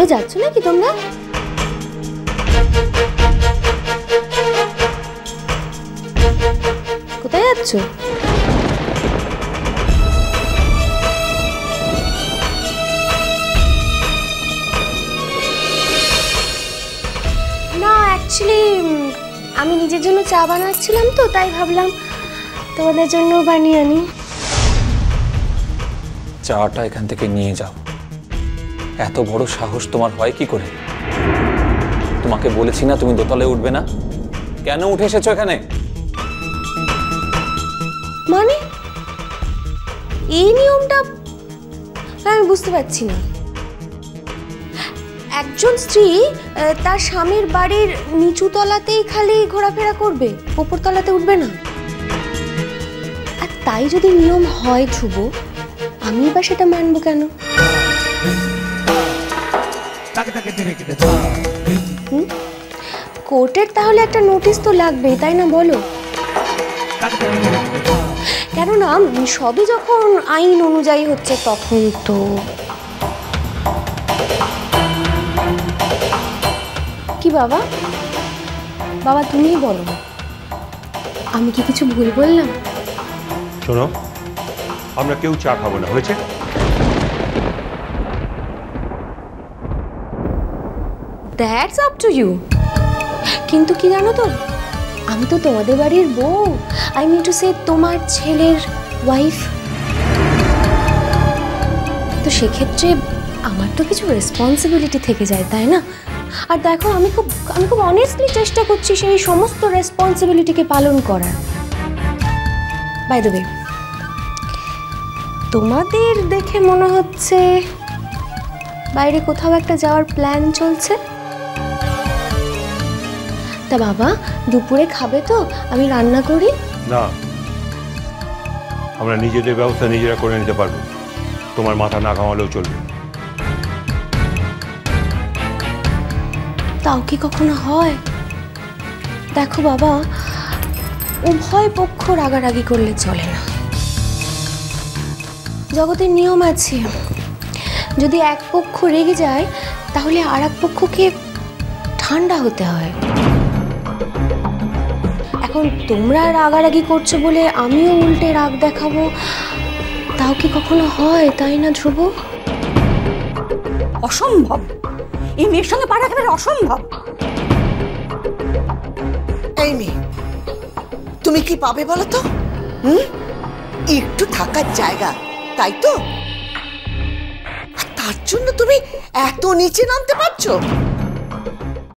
কোথাও যাচ্ছ নাকি তোমরা? কোথায় যাচ্ছ? না অ্যাকচুয়ালি আমি নিজের জন্য চা বানাচ্ছিলাম, তো তাই ভাবলাম তোমাদের জন্য বানিয়ে আনি। চাটা এখান থেকে নিয়ে যাও। এত বড় সাহস তোমার হয় কি করে? তোমাকে বলেছি না তুমি দোতলায় উঠবে না? কেন উঠে এসেছো এখানে? মানে এই নিয়মটা আমি বুঝতে পারছি না। একজন স্ত্রী তার স্বামীর বাড়ির নিচু তলাতেই খালি ঘোরাফেরা করবে, ওপর তলাতে উঠবে না? আর তাই যদি নিয়ম হয় ধ্রুব, আমি বা সেটা মানবো কেন? কোর্টের তাহলে একটা নোটিশ তো লাগবে, তাই না বলো? কেননা সবই যখন আইন অনুযায়ী হচ্ছে তখন তো। কি বাবা, বাবা তুমিই বলো, আমি কি কিছু ভুল বললাম? শোনো, আমরা কেউ চা খাবো না, হয়েছে? That's up to you. কিন্তু কি জানো তো, আমি তো তোমাদের বাড়ির বউ, আই মিন টু সে তোমার ছেলের ওয়াইফ। তো সেক্ষেত্রে আমার তো কিছু রেসপন্সিবিলিটি থেকে যায়, তাই না? আর দেখো আমি খুব অনেস্টলি চেষ্টা করছি সেই সমস্ত রেসপন্সিবিলিটিকে পালন করার। বাই দ্য ওয়ে, তোমাদের দেখে মনে হচ্ছে বাইরে কোথাও একটা যাওয়ার প্ল্যান চলছে। তা বাবা দুপুরে খাবে তো? আমি রান্না করি। না, আমরা নিজেদের ব্যবস্থা নিজেরা করে নিতে পারবো, তোমার মাথা না ঘামালেও চলবে। তাও কি কখনো হয়? দেখো বাবা, উভয় পক্ষ রাগারাগি করলে চলে না। জগতের নিয়ম আছে, যদি এক পক্ষ রেগে যায় তাহলে আর এক পক্ষকে ঠান্ডা হতে হয়। এখন তোমরা রাগারাগি করছো বলে আমিও উল্টে রাগ দেখাবো, তাও কি কখনো হয়, তাই না ধ্রুব? অসম্ভব, এই মেয়ের সঙ্গে পারা একেবারে অসম্ভব। এই মেয়ে, তুমি কি পাবে বলো তো? একটু থাকার জায়গা, তাই তো? তার জন্য তুমি এত নিচে নামতে পারছো?